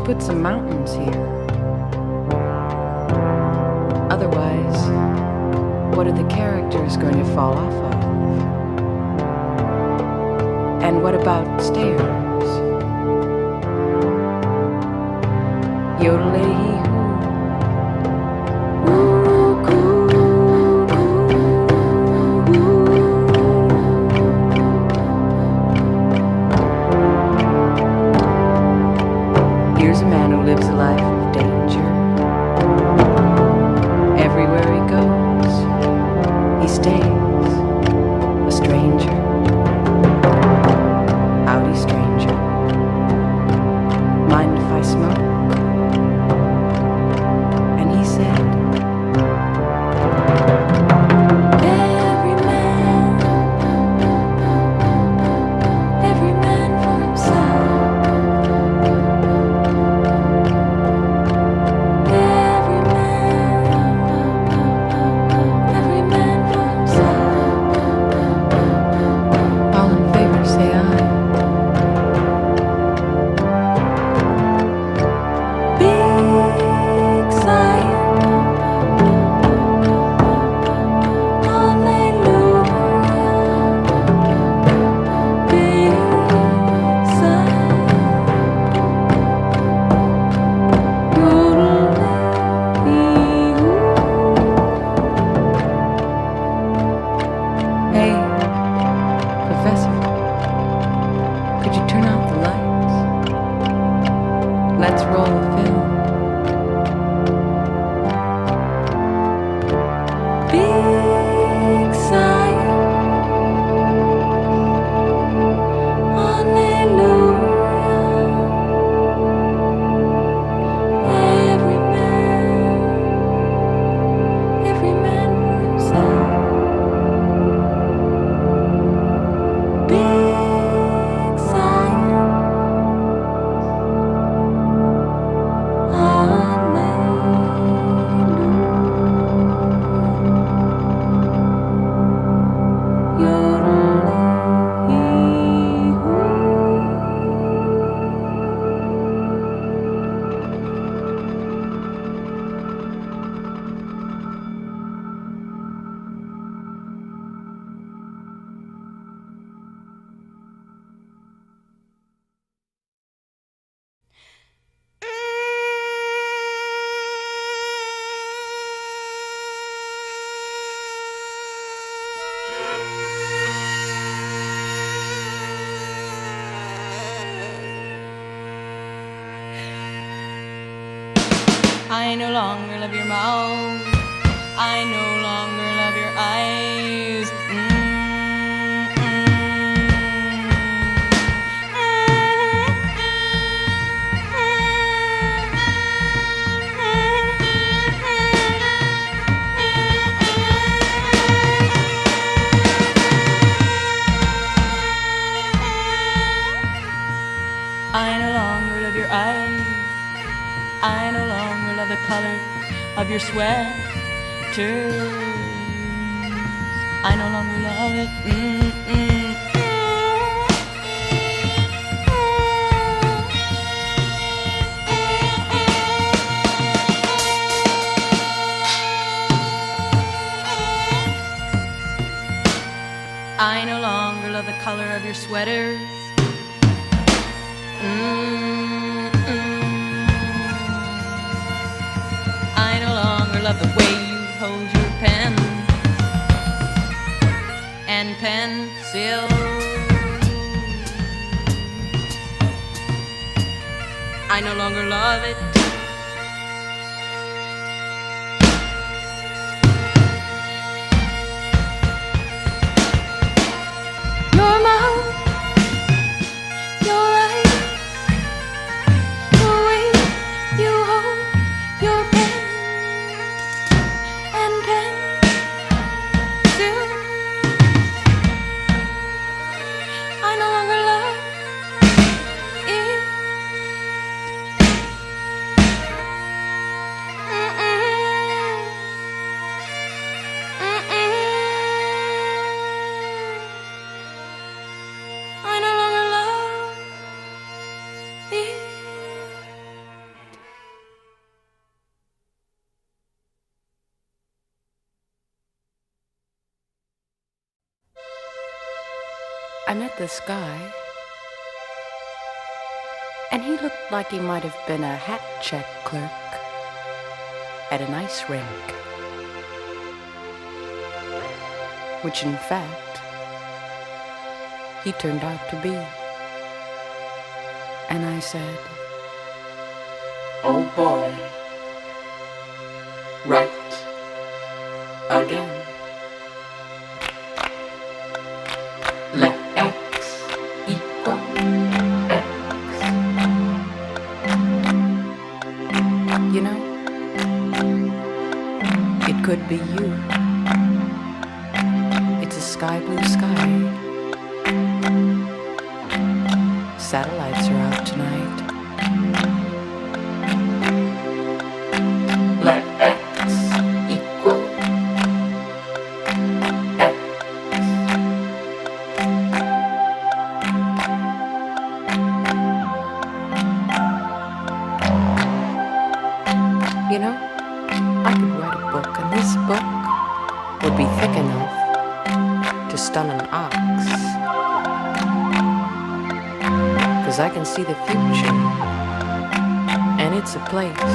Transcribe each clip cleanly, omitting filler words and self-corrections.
Put some mountains here. Otherwise, what are the characters going to fall off of? And what about stairs? Yodelay-hee-hoo. Here's a man who lives a life of danger. Everywhere he goes, he stays a stranger. Howdy, stranger. Mind if I smoke? Big sigh. Every man for himself. Big sigh. I no longer love your mouth. I no longer love your eyes. I no longer love your eyes. I no longer love the color of your sweaters. I no longer love it. I no longer love the color of your sweaters. I no longer love the way you hold your pen and pencil. I no longer love it. Your mouth, your eyes, the way you hold your pen and pencil. I no longer love it. I no longer love it. I met this guy, and he looked like he might have been a hat check clerk at an ice rink, which in fact he turned out to be. And I said, "Oh boy, right again. Let X equal X." You know, it could be you. It's a sky blue sky. Satellites are out tonight. Let X equal X. You know, I could write a book, and this book would be thick enough to stun an ox. 'Cause I can see the future, and it's a place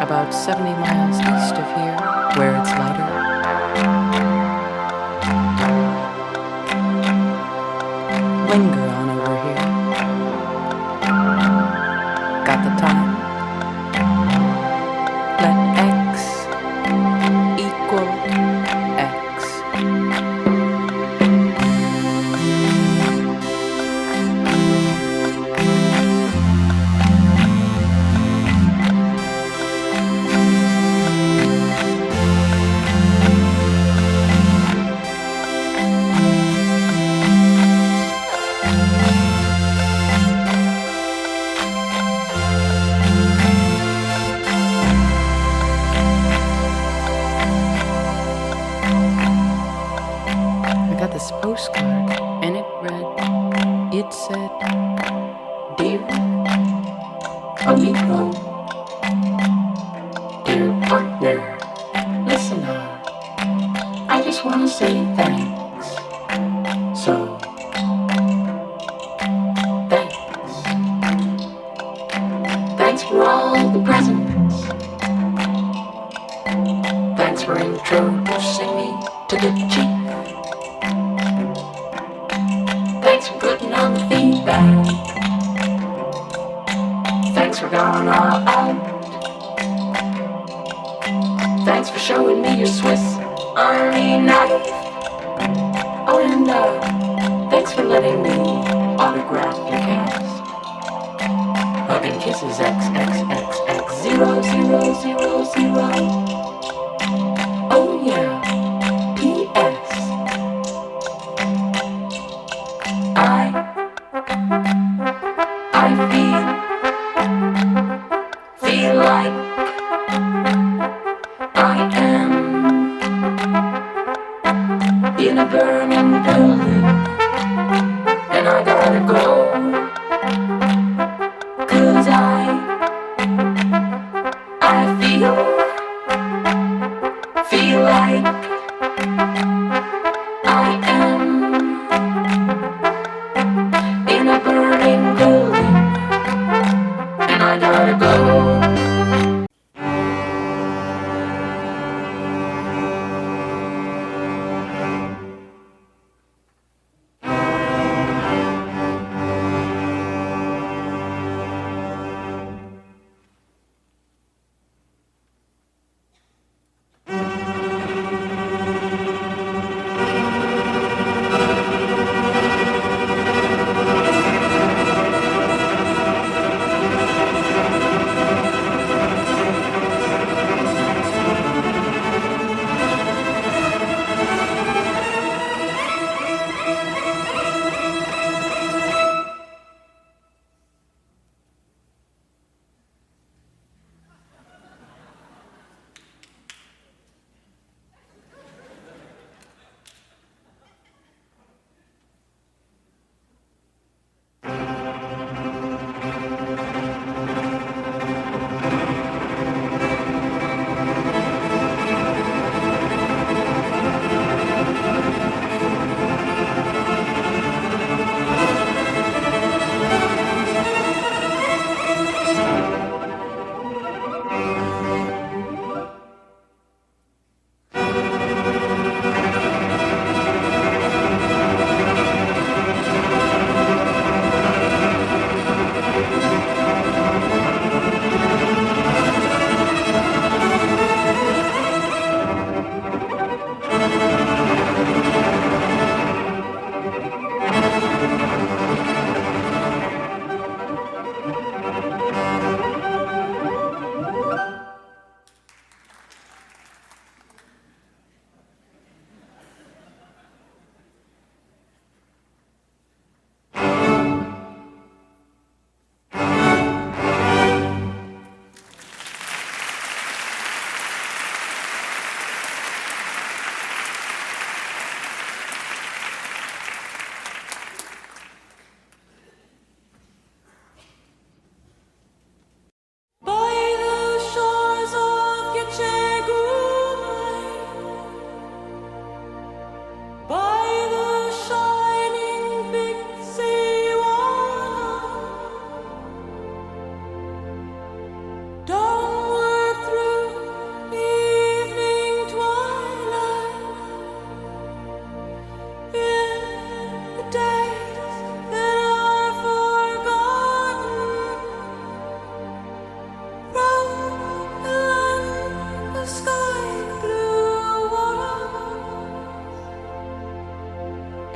about 70 miles east of here where it's lighter. Linger on over here. Got the time? Let X this postcard, and it said, "Dear amigo, dear partner, listener, I just want to say thanks. So, thanks. Thanks for all the presents. Thanks for introducing me to the chief. Thanks for putting on the feedback. Thanks for going all out. Thanks for showing me your Swiss Army knife. Oh, and thanks for letting me autograph your cast. Hugging kisses XXXX0000. Oh yeah. P.S. I feel like I am in a burning building, and I gotta go, 'cause I feel like I am in a burning building, and I gotta go.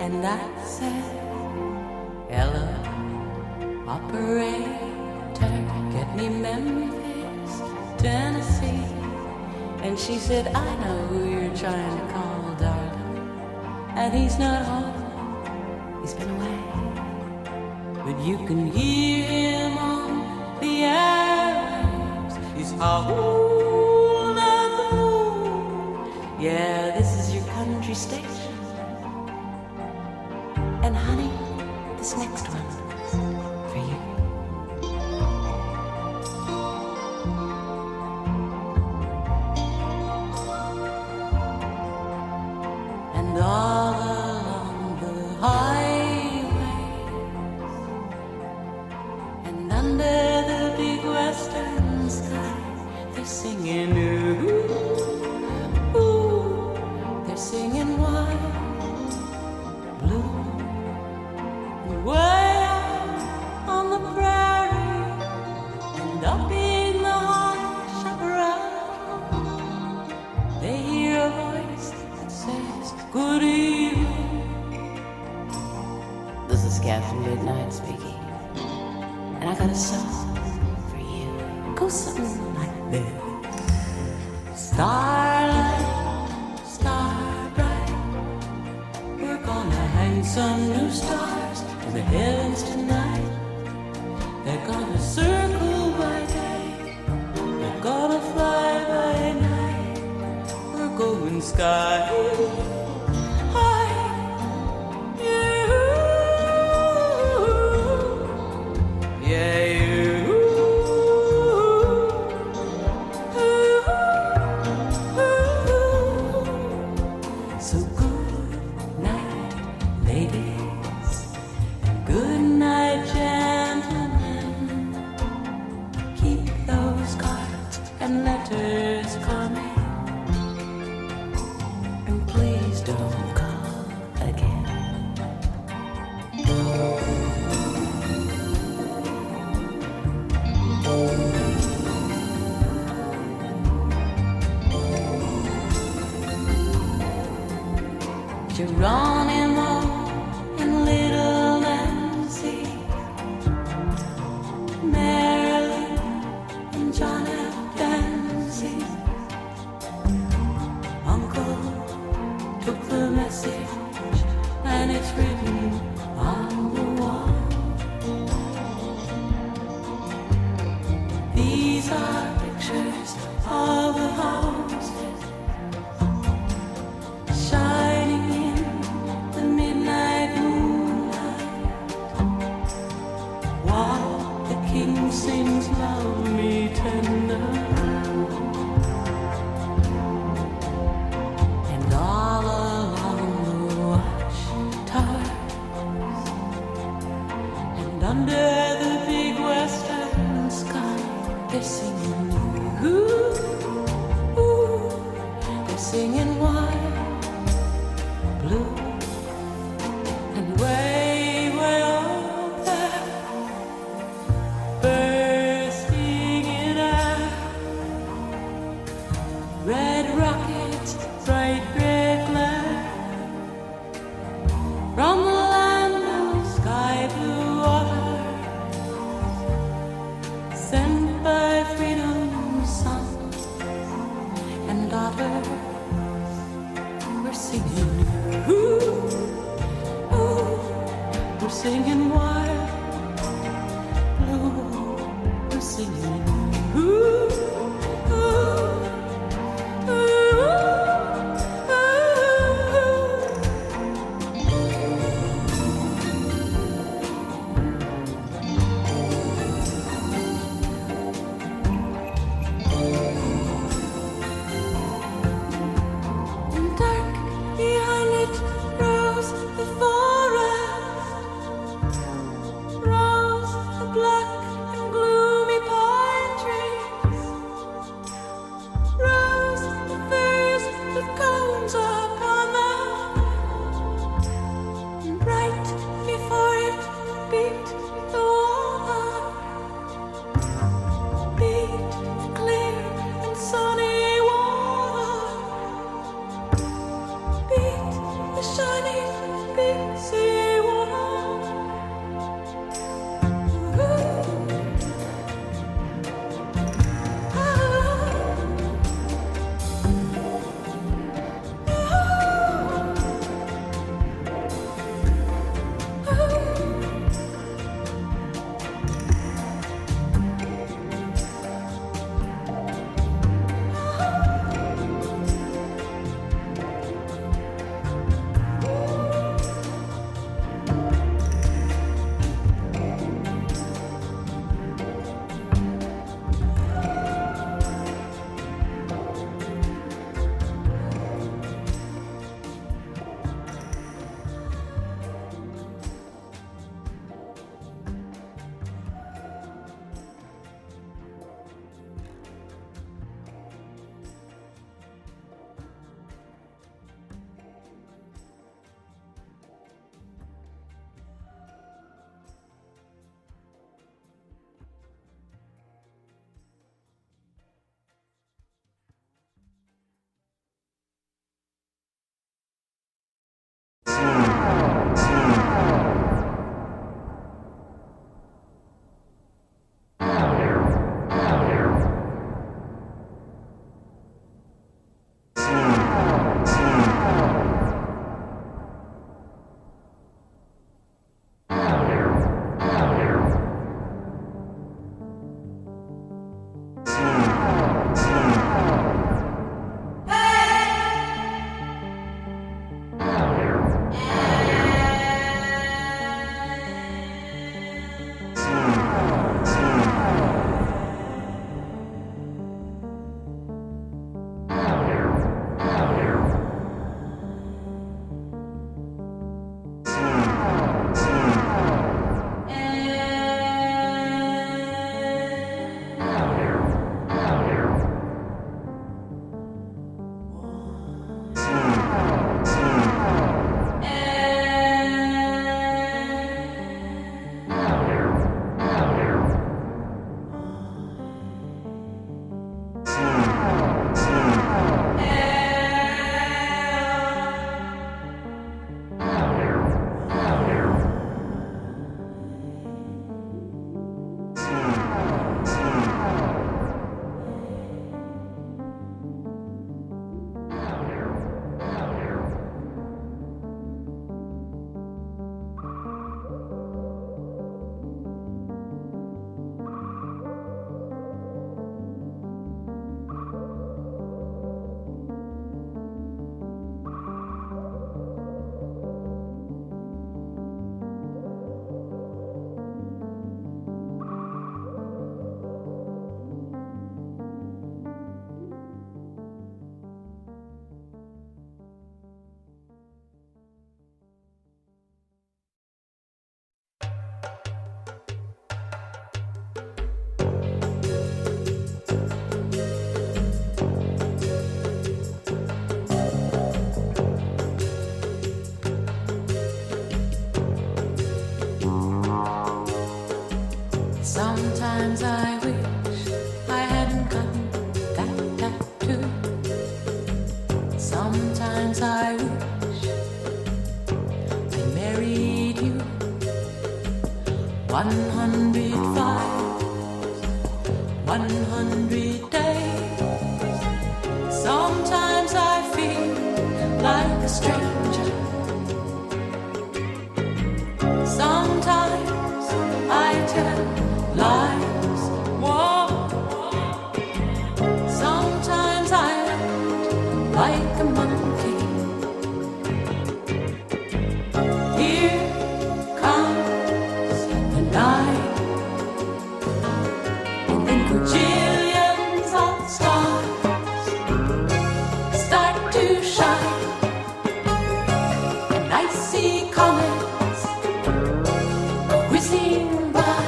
And I said, hello, operator, get me Memphis, Tennessee. And she said, I know who you're trying to call, darling. And he's not home, he's been away. But you can hear him on the airwaves. He's howling at the moon. Yeah, this is your country station. this next one for you. And all along the highways and under the big western sky, they're singing, ooh, ooh, they're singing wild blue. And way out on the prairie and up in the hot chaparral, they hear a voice that says, good evening. This is Captain Midnight speaking, and I got a song for you. Goes something like this. Starlight, star bright, we're gonna hang some new stars in the heavens tonight. They're gonna circle by day, they're gonna fly by night. We're going sky high, yeah, so good night, ladies, and good night, gentlemen. Keep those cards and letters coming, and please don't call again. Geronimo and Little Nancy, Marilyn and John F. Dancy. Uncle took the message and it's written on the wall. These are pictures of the houses shining in the midnight moonlight, while the king sings love me tender. And all along the watchtowers and under the big western sky, they're singing, ooh, ooh, they're singing wild blue. And way, way up there, bursting in air, red rockets, bright red glare, from the land of sky blue water, sent by freedom's sons and daughters. We're singing, ooh, ooh, we're singing wild blue. We're singing, ooh, ooh, ooh, ooh. And dark behind it rose the forest, rose the black and gloomy pine trees, rose the firs with cones upon them, and right before it beat the water, beat the clear and sunny water, beat the shining big sea water. Ooh, ah, Sometimes I wish I married you 105, 100 days. Sometimes I feel like a stranger. Sometimes I tell lies. Whoa. Sometimes I act like a monkey. Here comes the night, and then bajillions of stars start to shine, and I see comets whizzing by,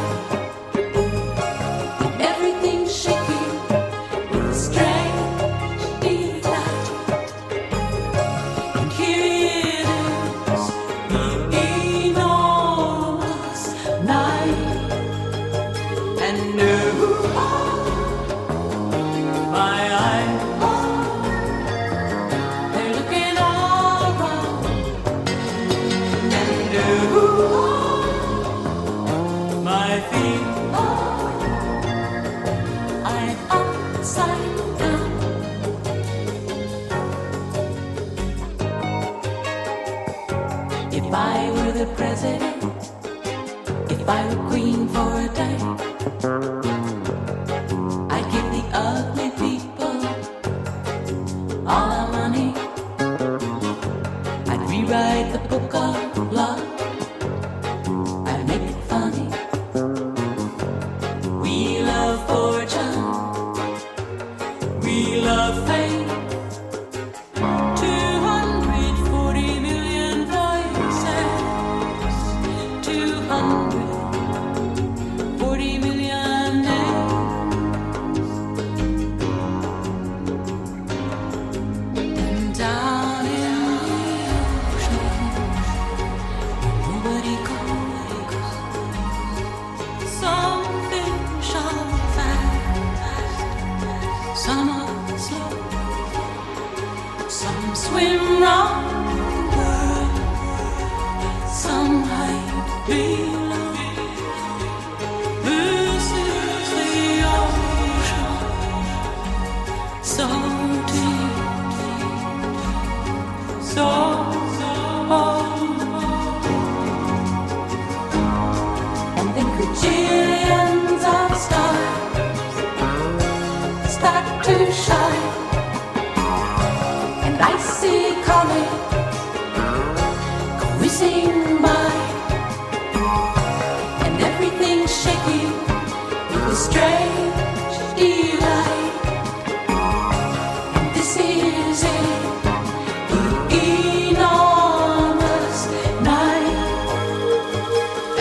and everything's shaking with a strange delight. And here it is, the enormous night, and my eyes, they're looking all around, and my feet, I'm upside down. If I were the president, if I were queen for a day, I'd give the ugly people all our money. I'd rewrite the book of love. I'd make it funny. We love fortune. We love fame. 240 million voices. 240 million names. And down in the ocean, nobody goes. Some fish are fast, some are slow, some swim round the world, some hide below. This is the ocean, so deep, so and then bajillions of stars start to shine, and I see comets whizzing by, and everything's shaking with a strange delight. And this is it, the enormous night,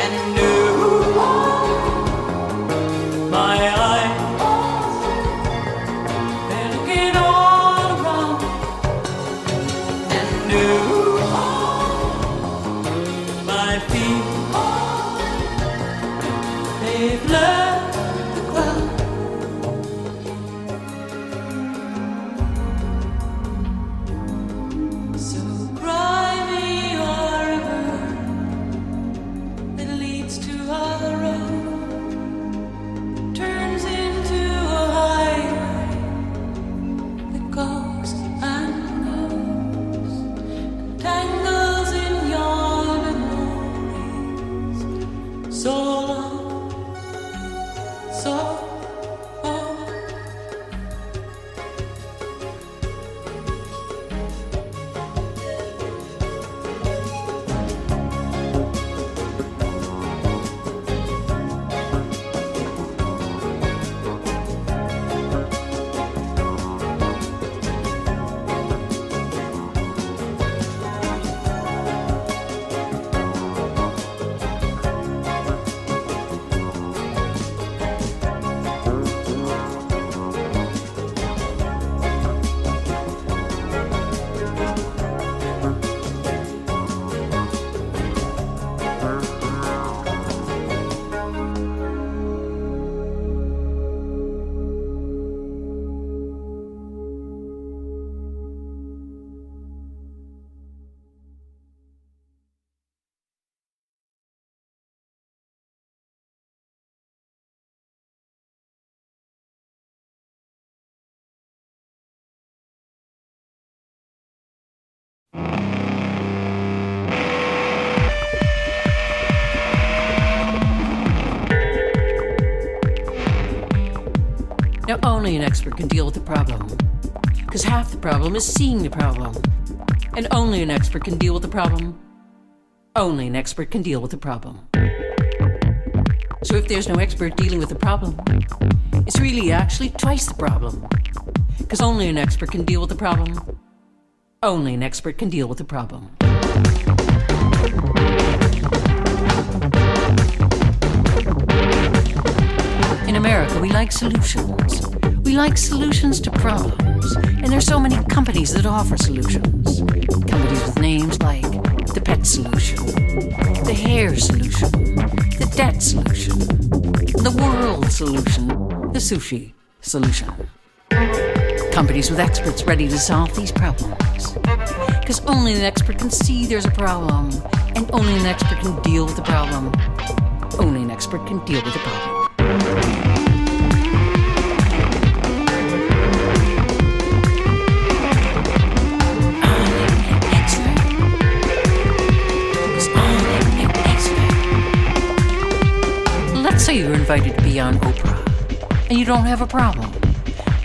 and my eyes, they're looking all around, and my feet, they've learned the ground. So cry me your river that leads to our road, turns into a highway that goes and goes. Now, only an expert can deal with the problem, because half the problem is seeing the problem. And only an expert can deal with the problem. Only an expert can deal with the problem. So if there's no expert dealing with the problem, it's really actually twice the problem. Because only an expert can deal with the problem. Only an expert can deal with the problem. In America, we like solutions. We like solutions to problems. And there's so many companies that offer solutions. Companies with names like the pet solution, the hair solution, the debt solution, the world solution, the sushi solution. Companies with experts ready to solve these problems. Because only an expert can see there's a problem, and only an expert can deal with the problem. Only an expert can deal with the problem. Let's say you're invited to be on Oprah, and you don't have a problem.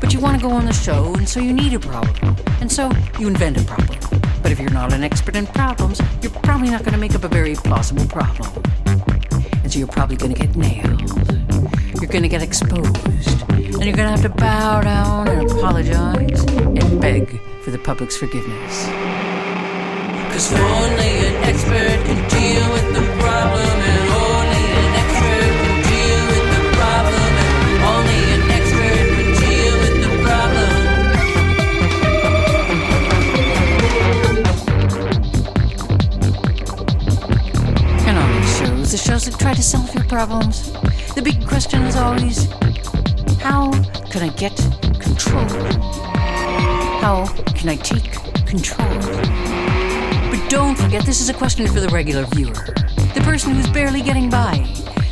But you want to go on the show, and so you need a problem. And so you invent a problem. But if you're not an expert in problems, you're probably not going to make up a very plausible problem. And so you're probably going to get nailed. You're going to get exposed. And you're going to have to bow down and apologize and beg for the public's forgiveness. Because only an expert can deal with the problem, and only an expert can deal with the problem, and only an expert can deal with the problem. And on these shows, the shows that try to solve your problems, the big question is always, how can I get control? How can I take control? But don't forget, this is a question for the regular viewer, the person who's barely getting by,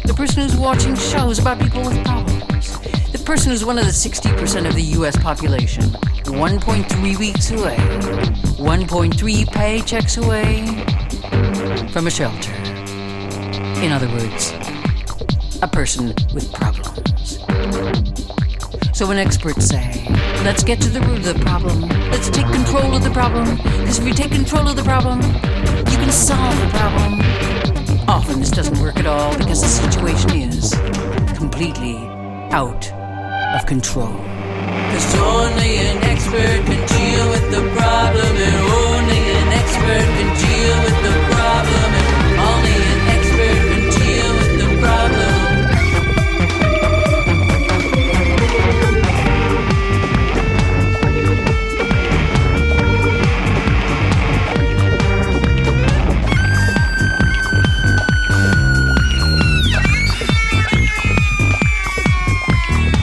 the person who's watching shows about people with problems, the person who's one of the 60% of the U.S. population, 1.3 weeks away, 1.3 paychecks away from a shelter. In other words, a person with problems. So when experts say, let's get to the root of the problem, let's take control of the problem, because if you take control of the problem, you can solve the problem. Often this doesn't work at all because the situation is completely out of control. Because only an expert can deal with the problem, and only an expert can deal with the problem, and only an expert can deal with the problem.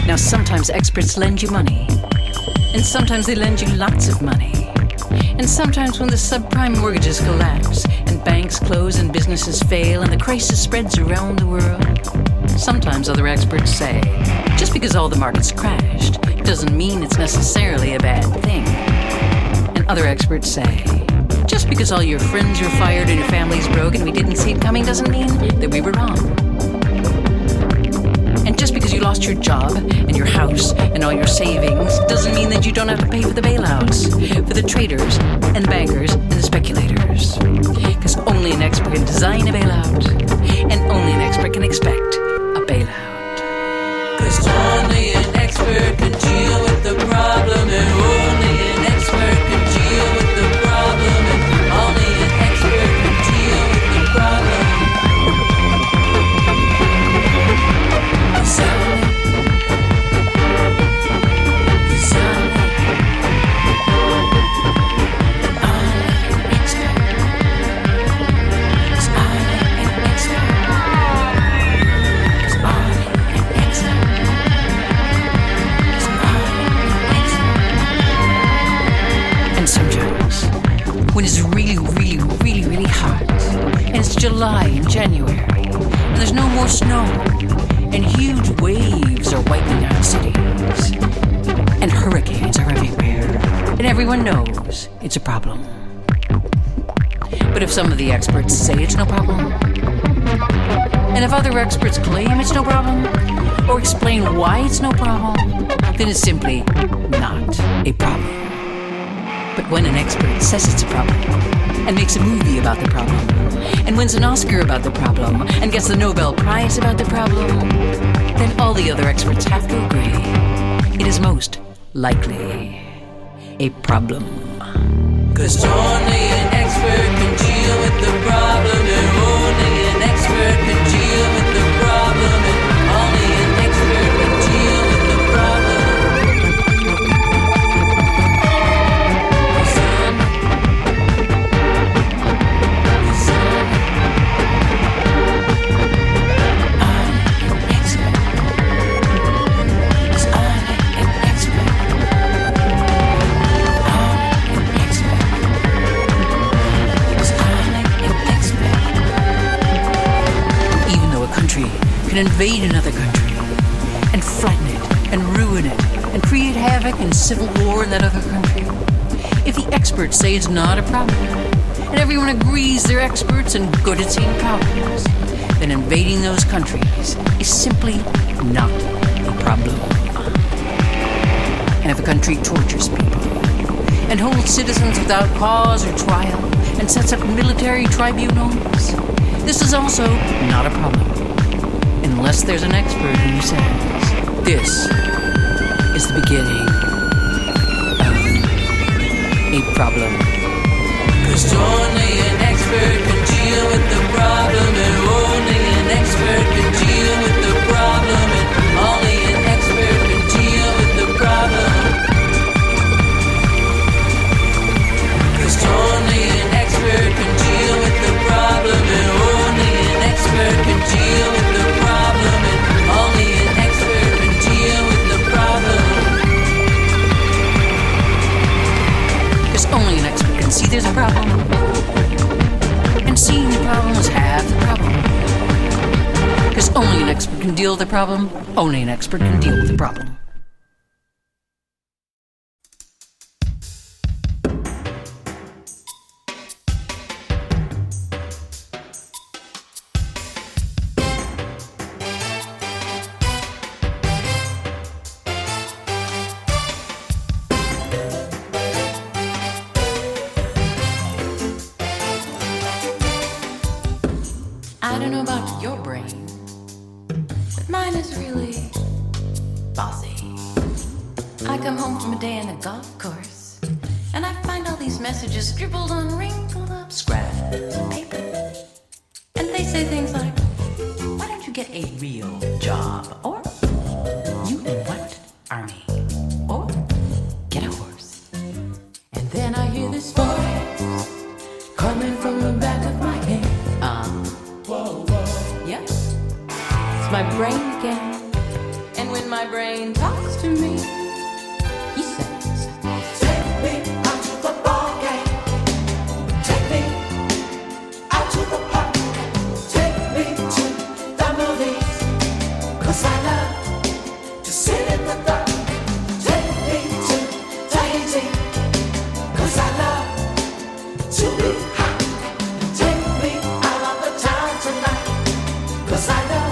Now, sometimes experts lend you money, and sometimes they lend you lots of money. And sometimes when the subprime mortgages collapse, and banks close and businesses fail, and the crisis spreads around the world, sometimes other experts say, just because all the markets crashed doesn't mean it's necessarily a bad thing. And other experts say, just because all your friends are fired and your family's broke and we didn't see it coming doesn't mean that we were wrong. And just because you lost your job and your house and all your savings doesn't mean that you don't have to pay for the bailouts, for the traders and the bankers and the speculators. Because only an expert can design a bailout, and only an expert can expect a bailout. Because only an expert can deal with the problem, and only an expert can deal with the problem, and only an expert can deal with the problem. When it's really hot, and it's July and January, and there's no more snow, and huge waves are wiping out cities, and hurricanes are everywhere, and everyone knows it's a problem. But if some of the experts say it's no problem, And if other experts claim it's no problem, or explain why it's no problem, then it's simply not a problem. But when an expert says it's a problem, and makes a movie about the problem, and wins an Oscar about the problem, and gets the Nobel Prize about the problem, then all the other experts have to agree it is most likely a problem. 'Cause only an expert can deal with the problem, and only an expert can deal with the problem, and only an expert can deal with the problem. Can invade another country and flatten it and ruin it and create havoc and civil war in that other country. If the experts say it's not a problem, and everyone agrees they're experts and good at seeing problems, then invading those countries is simply not a problem. And if a country tortures people and holds citizens without cause or trial and sets up military tribunals, this is also not a problem. Unless there's an expert who says, this is the beginning of a problem. 'Cause only an expert can deal with the problem, and only an expert can deal with the problem, and only an expert can deal with the problem. 'Cause only an expert can deal with the problem, and only an expert can deal with the problem, and only an expert can deal with the problem. Because only an expert can see there's a problem, and seeing the problem is half the problem. Because only an expert can deal with the problem, only an expert can deal with the problem. I don't know about your brain, but mine is really bossy. I come home from a day in the golf course, and I find all these messages scribbled on wrinkled up scraps of paper. And they say things like, why don't you get a real job? Or, you what, Army? Or, get a horse. And then I hear this voice coming from the back of my head. Whoa, whoa. Yeah, it's my brain again. And when my brain talks to me, he says, take me out to the ball game. Take me out to the park. Take me to the movies. 'Cause I love to sit in the dark. Take me to Tahiti. 'Cause I love to be hot. Take me out of the town tonight. 'Cause I know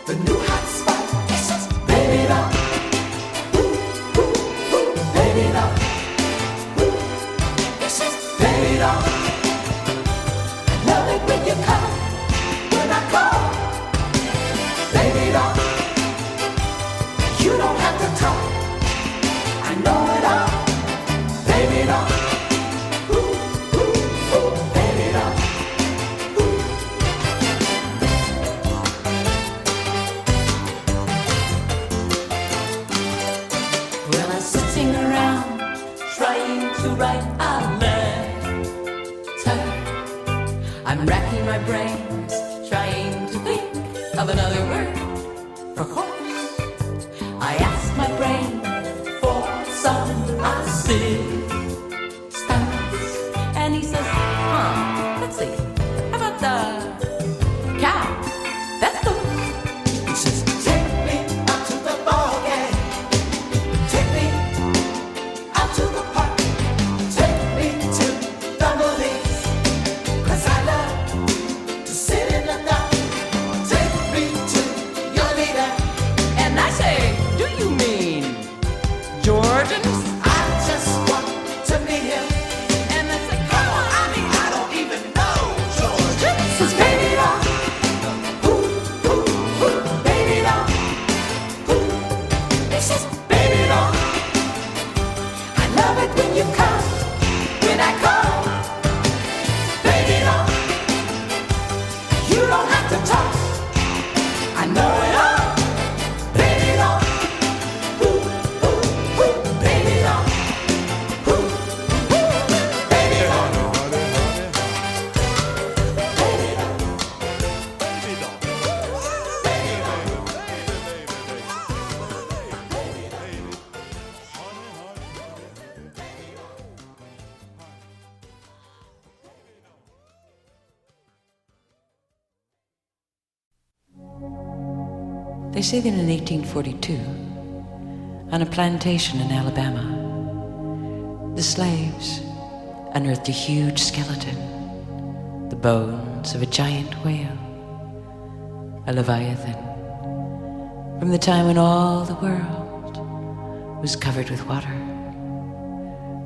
the new hot spot. Baby doll, ooh, ooh, ooh, baby doll, ooh, this is baby doll. I love it when you come, when I call, baby doll. You don't have to talk, I know it all, baby doll. Ooh, ooh, ooh, baby doll. Well, I'm sitting around trying to write a letter. I'm racking my brains trying to think of another word for horse. I ask my brain for some assistance, and he says, let's see, how about the cow? That's cool. He says, take me out to the ball game. Take me out to the park. Take me to the movies. 'Cause I love to sit in the dark. They say that in 1842, on a plantation in Alabama, the slaves unearthed a huge skeleton, the bones of a giant whale, a leviathan, from the time when all the world was covered with water,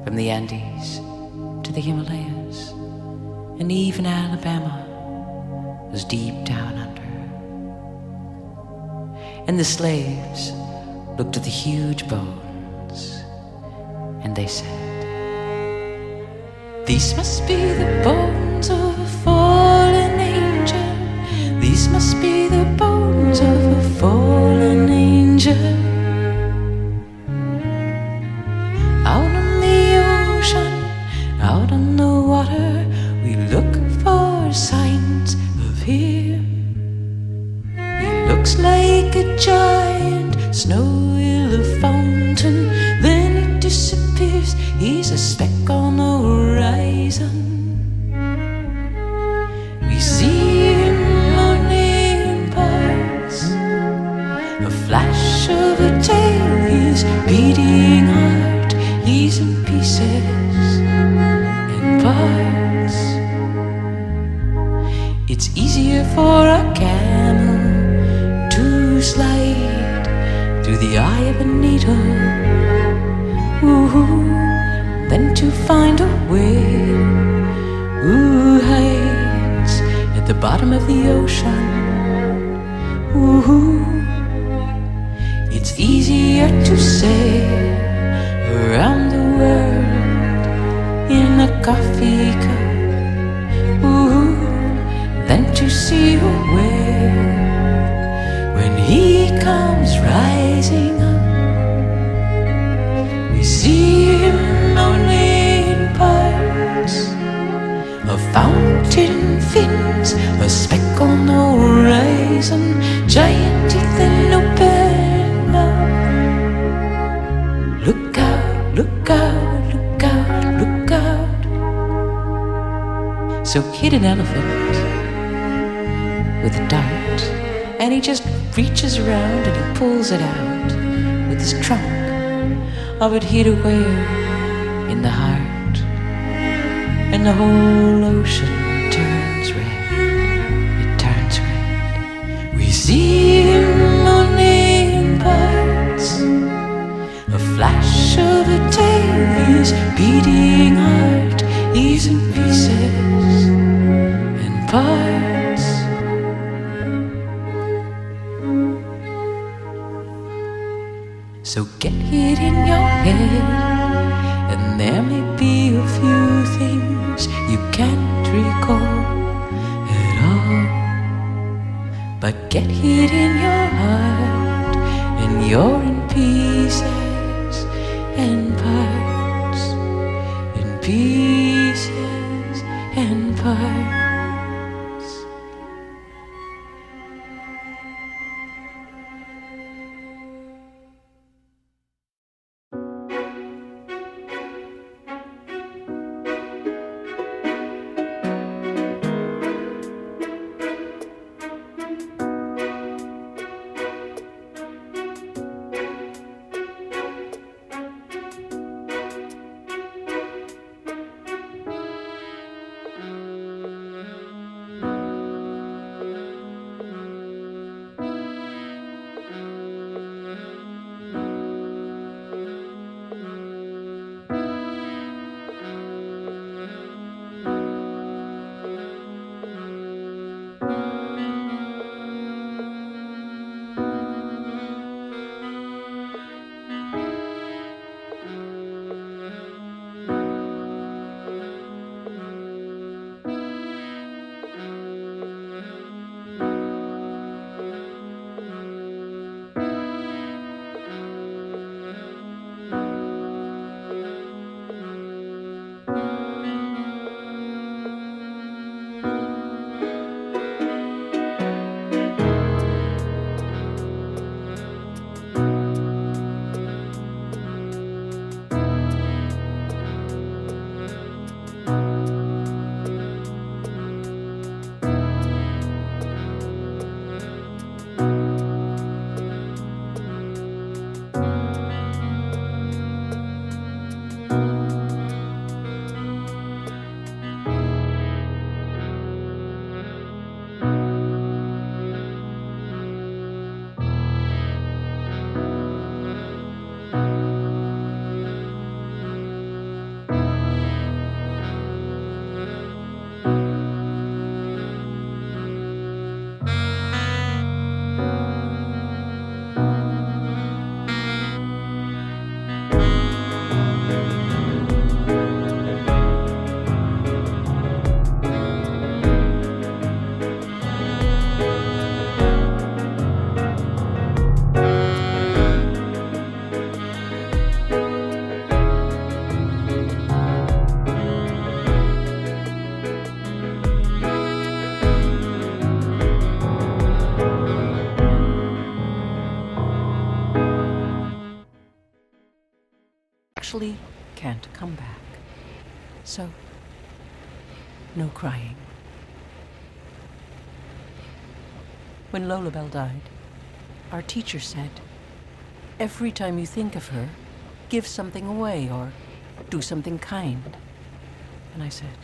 from the Andes to the Himalayas, and even Alabama was deep down under. And the slaves looked at the huge bones, and they said, "These must be the bones of a fallen angel. These must be the bones of a fallen angel. Out on the ocean, out on the water, we look for signs of him. He looks like a giant snow-willow fountain, then he disappears. He's a speck on the horizon. We see him only in parts, a flash of a tail. He's beating heart. He's in pieces and parts. It's easier for a camel to slide through the eye of a needle, than to find a whale who hides at the bottom of the ocean. It's easier to sail around the world in a coffee cup, than to see a whale when he comes rising up. We see him only in parts, a fountain fins, a speck on the horizon, giant teeth and open mouth. Look out, look out, look out, look out. So hit an elephant with a dart, and he just reaches around and he pulls it out with his trunk of it hid away in the heart, and the whole ocean turns red. It turns red. We see him only in parts, a flash of a tail. He's beating heart. He's in pieces and parts. So get it in your head, and there may be a few things you can't recall at all, but get it in your heart, and you're in pieces and parts, in pieces and parts. actually can't come back. So, no crying. When Lolabelle died, our teacher said, every time you think of her, give something away or do something kind. And I said,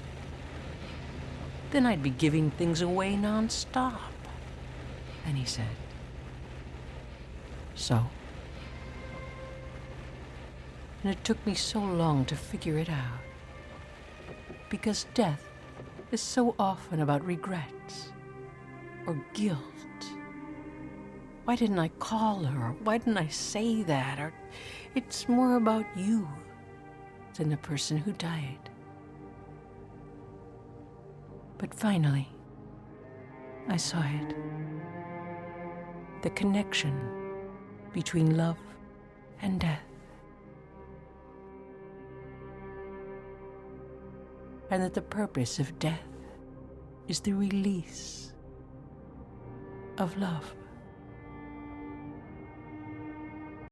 then I'd be giving things away non-stop. And he said, so? And it took me so long to figure it out. Because death is so often about regrets or guilt. Why didn't I call her? Why didn't I say that? Or it's more about you than the person who died. But finally, I saw it. The connection between love and death. And that the purpose of death is the release of love.